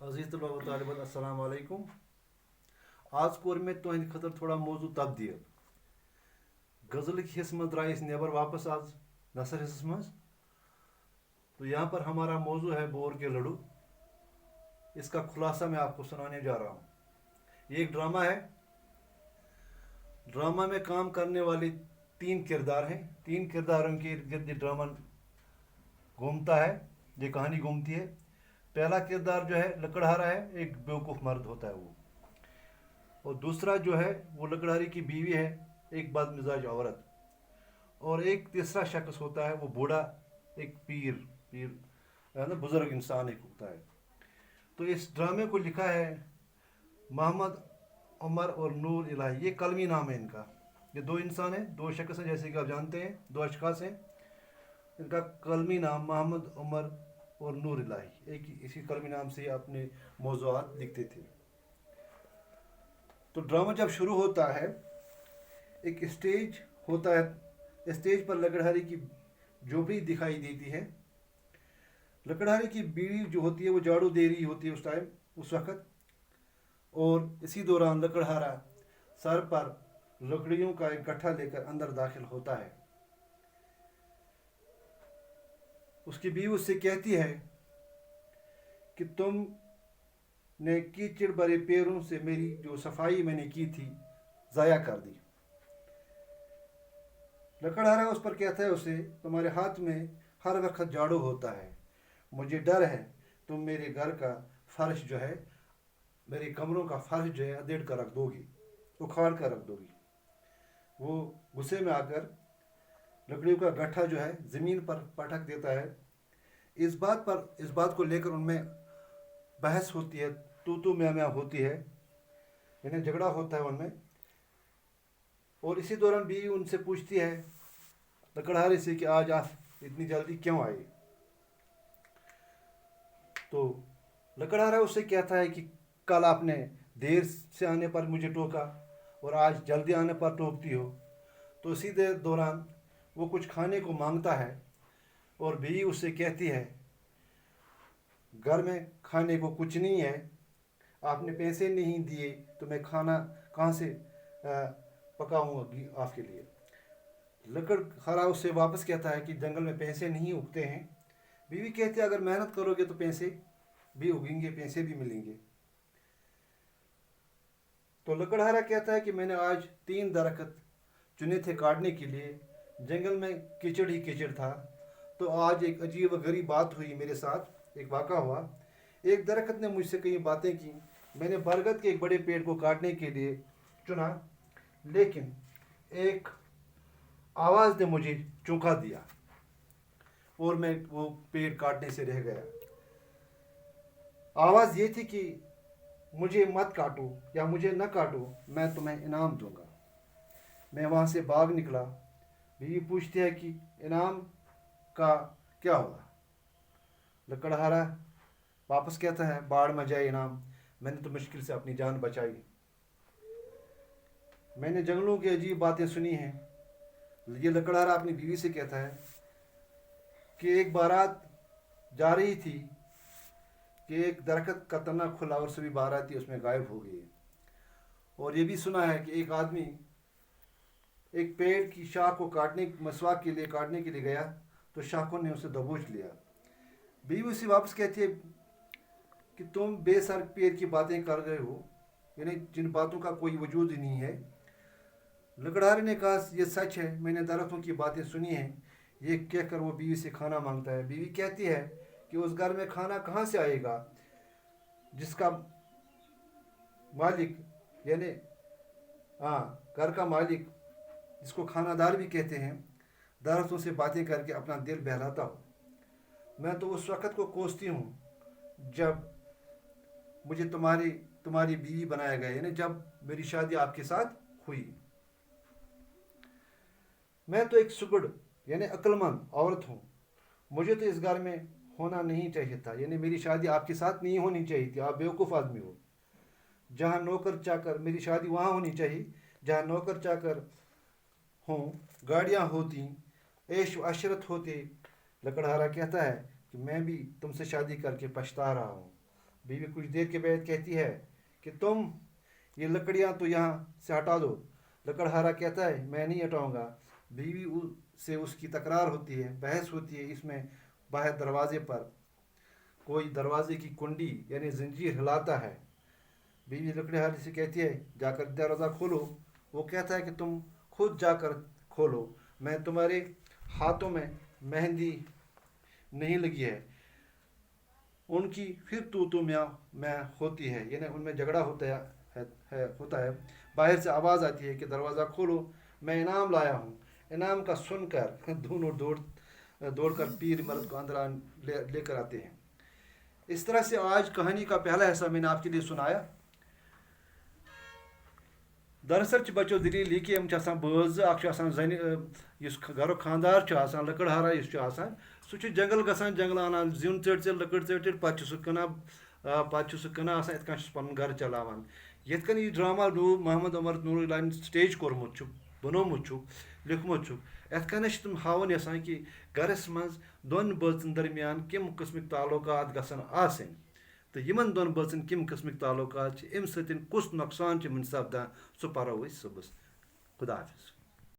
अजीज़ तलबा व तालिबात अस्सलाम वालेकुम। आज कोर मे तुहंद खतर थोड़ा मौजू तब्दील। गज़ल के हिस्स में द्राय नेबर वापस आज नसर हिस्स में। तो यहाँ पर हमारा मौजू है बोर के लड्डू। इसका खुलासा मैं आपको सुनाने जा रहा हूँ। ये एक ड्रामा है। ड्रामा में काम करने वाले तीन किरदार हैं। तीन किरदारों के इर्द गिर्द ड्रामा घूमता है, ये कहानी घूमती है। पहला किरदार जो है लकड़हारा है, एक बेवकूफ़ मर्द होता है वो। और दूसरा जो है वो लकड़हारी की बीवी है, एक बदमिजाज औरत। और एक तीसरा शख्स होता है वो बूढ़ा, एक पीर पीर है ना, बुज़ुर्ग इंसान एक होता है। तो इस ड्रामे को लिखा है मोहम्मद उमर और नूर इलाही। ये कलमी नाम है इनका। ये दो इंसान हैं, दो शख्स हैं, जैसे कि आप जानते हैं, दो अशखास हैं। इनका कलमी नाम मोहम्मद उमर और नूर इलाही, एक इसी कलमी नाम से अपने मौज़ूआत लिखते थे। तो ड्रामा जब शुरू होता है, एक स्टेज होता है। स्टेज पर लकड़हारी की झोपड़ी दिखाई देती है। लकड़हारी की बीवी जो होती है वो झाड़ू दे रही होती है उस वक्त। और इसी दौरान लकड़हारा सर पर लकड़ियों का एक गट्ठा लेकर अंदर दाखिल होता है। उसकी बीवी उससे कहती है कि तुम ने कीचड़ भरे पैरों से मेरी जो सफाई मैंने की थी ज़ाया कर दी। लकड़हारा उस पर कहता है उसे, तुम्हारे हाथ में हर वक्त झाड़ू होता है, मुझे डर है तुम मेरे घर का फर्श जो है, मेरे कमरों का फर्श जो है अधेड़ कर रख दोगी, उखाड़ कर रख दोगी। वो गुस्से में आकर लकड़ियों का गट्ठा जो है ज़मीन पर पटक देता है। इस बात को लेकर उनमें बहस होती है, तू म्यां होती है, इन्हें झगड़ा होता है उनमें। और इसी दौरान बीवी उनसे पूछती है लकड़हारे से कि आज आप इतनी जल्दी क्यों आए। तो लकड़हारा उससे कहता है कि कल आपने देर से आने पर मुझे टोका और आज जल्दी आने पर टोकती हो। तो इसी दौरान वो कुछ खाने को मांगता है और बीवी उससे कहती है घर में खाने को कुछ नहीं है, आपने पैसे नहीं दिए तो मैं खाना कहाँ से पकाऊंगा आपके लिए। लकड़हारा उससे वापस कहता है कि जंगल में पैसे नहीं उगते हैं। बीवी कहती है अगर मेहनत करोगे तो पैसे भी उगेंगे, पैसे भी मिलेंगे। तो लकड़हारा कहता है कि मैंने आज 3 दरख्त चुने थे काटने के लिए, जंगल में कीचड़ ही कीचड़ था। तो आज एक अजीब गरीब बात हुई मेरे साथ, एक वाक़ा हुआ। एक दरख्त ने मुझसे कई बातें की, मैंने बरगद के एक बड़े पेड़ को काटने के लिए चुना, लेकिन एक आवाज़ ने मुझे चौंका दिया और मैं वो पेड़ काटने से रह गया। आवाज़ ये थी कि मुझे मत काटो या मुझे न काटो, मैं तुम्हें इनाम दूंगा। मैं वहाँ से भाग निकला। बीवी पूछती है कि इनाम का क्या हुआ। लकड़हारा वापस कहता है बाढ़ में जाए इनाम, मैंने तो मुश्किल से अपनी जान बचाई। मैंने जंगलों की अजीब बातें सुनी हैं। ये लकड़हारा अपनी बीवी से कहता है कि एक बारात जा रही थी कि एक दरख्त का तना खुला और सभी बाराती उसमें गायब हो गई। और ये भी सुना है कि एक आदमी एक पेड़ की शाख को मसवाक के लिए काटने के लिए गया तो शाखों ने उसे दबोच लिया। बीवी उसे वापस कहती है कि तुम बेसर पेड़ की बातें कर रहे हो, यानी जिन बातों का कोई वजूद ही नहीं है। लकड़हारे ने कहा यह सच है, मैंने दरख्तों की बातें सुनी हैं। ये कहकर वो बीवी से खाना मांगता है। बीवी कहती है कि उस घर में खाना कहाँ से आएगा जिसका मालिक, यानी घर का मालिक जिसको खानादार भी कहते हैं, दरख्तों से बातें करके अपना दिल बहलाता हो। मैं तो उस वक़्त को कोसती हूँ जब मुझे तुम्हारी बीवी बनाया गया, यानी जब मेरी शादी आपके साथ हुई। मैं तो एक सुगड़ यानी अक्लमंद औरत हूँ, मुझे तो इस घर में होना नहीं चाहिए था, यानी मेरी शादी आपके साथ नहीं होनी चाहिए थी, आप बेवकूफ़ आदमी हो। जहाँ नौकर चाकर, मेरी शादी वहाँ होनी चाहिए जहाँ नौकर चाकर हों, गाड़ियाँ होती, ऐश व अशरत होते। लकड़हारा कहता है कि मैं भी तुमसे शादी करके पछता रहा हूँ, बीवी कुछ देर के बाद कहती है कि तुम ये लकड़ियाँ तो यहाँ से हटा दो। लकड़हारा कहता है मैं नहीं हटाऊंगा। बीवी से उसकी तकरार होती है, बहस होती है। इसमें बाहर दरवाजे पर कोई दरवाजे की कुंडी यानी जंजीर हिलाता है। बीवी लकड़हारे से कहती है जाकर दरवाज़ा खोलो। वो कहता है कि तुम खुद जाकर खोलो, मैं तुम्हारे हाथों में मेहंदी नहीं लगी है। उनकी फिर तू मैं होती है, यानी उनमें झगड़ा होता है। बाहर से आवाज़ आती है कि दरवाज़ा खोलो, मैं इनाम लाया हूँ। इनाम का सुनकर दोनों दौड़कर पीर मर्द को अंदर लेकर आते हैं। इस तरह से आज कहानी का पहला हिस्सा मैंने आपके लिए सुनाया। दरअसल बचो दलील यह कि बज जन घर खानदार लकड़हारा सह जंगल गसान, जंगल आनान जिन ट लकड़ ट पे कना इत पन घर चलावान। यथ कन यह ड्रामा मोहम्मद उमर नूरुल्लाह स्टेज कोर्मुत बनोमुत लिखमुत यथ कन तुम हावन यसान कि घरस मज दोन बचन दरमियान कम किस्मिक ताल्लुकात गसन आसन तो यमन दोन बचन कम किस्मिक ताल्लुकात अम सतन कुस नुकसान मुन सपदान सह परो सुबह। खुदा हाफिज।